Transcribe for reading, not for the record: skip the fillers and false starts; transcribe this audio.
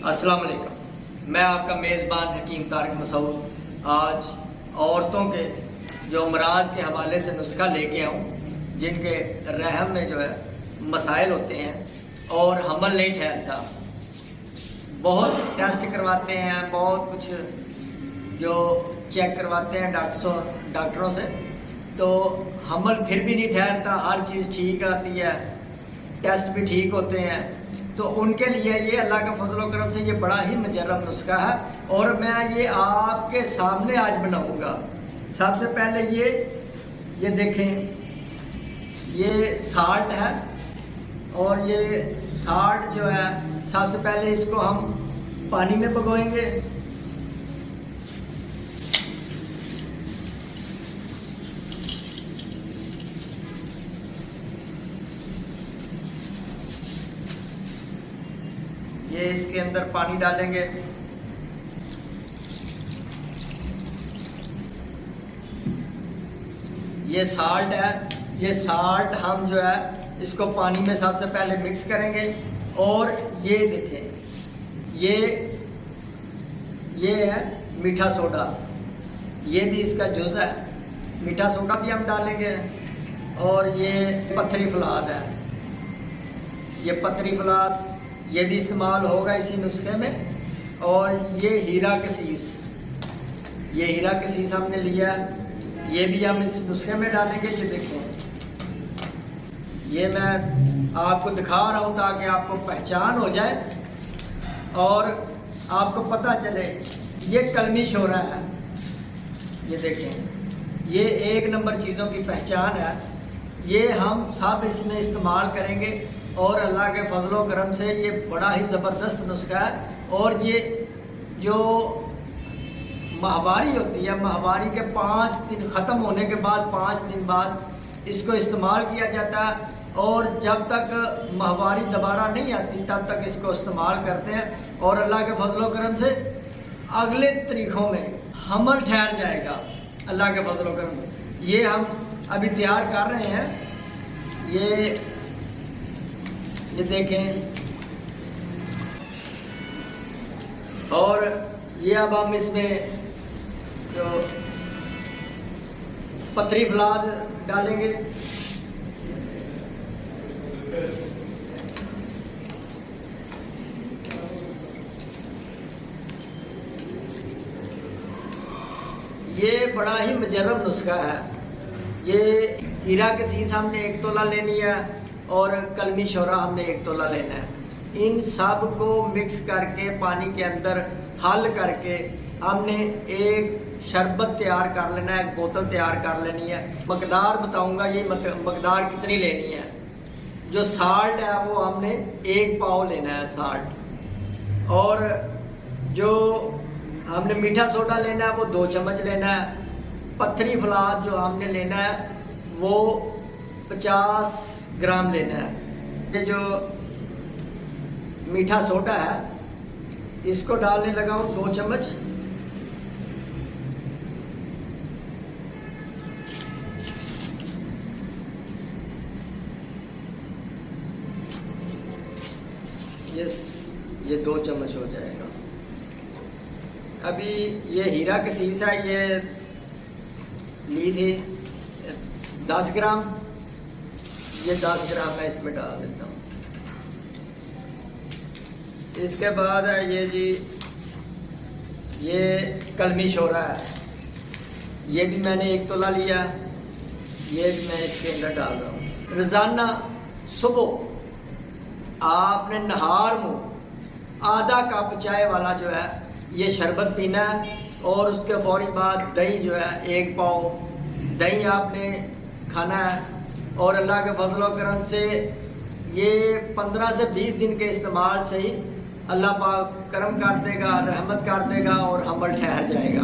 अस्सलाम वालेकुम। मैं आपका मेज़बान हकीम तारिक मसूद आज औरतों के जो अमराज के हवाले से नुस्खा लेके आऊँ, जिनके रहम में जो है मसाइल होते हैं और हमल नहीं ठहरता। बहुत टेस्ट करवाते हैं, बहुत कुछ जो चेक करवाते हैं डॉक्टरों से, तो हमल फिर भी नहीं ठहरता। हर चीज़ ठीक आती है, टेस्ट भी ठीक होते हैं। तो उनके लिए ये अल्लाह के फजल करम से ये बड़ा ही मुजर्रब नुस्खा है और मैं ये आपके सामने आज बनाऊंगा। सबसे पहले ये देखें, ये साल्ट है और ये साल्ट जो है सबसे पहले इसको हम पानी में भिगोएंगे। ये इसके अंदर पानी डालेंगे। ये साल्ट है, ये साल्ट हम जो है इसको पानी में सबसे पहले मिक्स करेंगे। और ये देखें, ये है मीठा सोडा, ये भी इसका जुज़ है। मीठा सोडा भी हम डालेंगे। और ये पत्थरी फलाद है, ये पत्थरी फलाद ये भी इस्तेमाल होगा इसी नुस्खे में। और ये हीरा कसीस, ये हीरा कसीस हमने लिया, ये भी हम इस नुस्खे में डालेंगे। ये देखें, ये मैं आपको दिखा रहा हूँ ताकि आपको पहचान हो जाए और आपको पता चले। ये कलमी शोरा है, ये देखें, ये एक नंबर चीज़ों की पहचान है। ये हम सब इसमें इस्तेमाल करेंगे और अल्लाह के फजलो करम से ये बड़ा ही ज़बरदस्त नुस्खा है। और ये जो माहवारी होती है, माहवारी के 5 दिन ख़त्म होने के बाद 5 दिन बाद इसको इस्तेमाल किया जाता है। और जब तक माहवारी दोबारा नहीं आती तब तक इसको इस्तेमाल करते हैं। और अल्लाह के फजलो करम से अगले तरीक़ों में हमल ठहर जाएगा अल्लाह के फजलो करम से। ये हम अभी तैयार कर रहे हैं। ये देखें, और ये अब हम इसमें जो पत्थरी फलाद डालेंगे। ये बड़ा ही मुजर्रब नुस्खा है। ये हीरा कसीस हमने 1 तोला लेनी है और कलमी शोरा हमने 1 तोला लेना है। इन सब को मिक्स करके पानी के अंदर हल करके हमने एक शरबत तैयार कर लेना है, एक बोतल तैयार कर लेनी है। मकदार बताऊंगा, ये मकदार कितनी लेनी है। जो साल्ट है वो हमने 1 पाव लेना है साल्ट। और जो हमने मीठा सोडा लेना है वो 2 चम्मच लेना है। पत्थरी फलाद जो हमने लेना है वो 50 ग्राम लेना है। ये जो मीठा सोडा है इसको डालने लगा हूँ 2 चम्मच। ये 2 चम्मच हो जाएगा। अभी ये हीरा कसीस है, ये ली थी 10 ग्राम, ये 10 ग्राम मैं इसमें डाल देता हूँ। इसके बाद है ये जी, ये कलमी शोरा है, ये भी मैंने 1 तोला लिया, ये भी मैं इसके अंदर डाल रहा हूँ। रोज़ाना सुबह आपने नहार मुँह आधा कप चाय वाला जो है ये शरबत पीना है। और उसके फौरी बाद दही जो है 1 पाव दही आपने खाना है। और अल्लाह के फजल करम से ये 15 से 20 दिन के इस्तेमाल से ही अल्लाह पाक करम कर देगा, रहमत कर देगा और हमल ठहर जाएगा।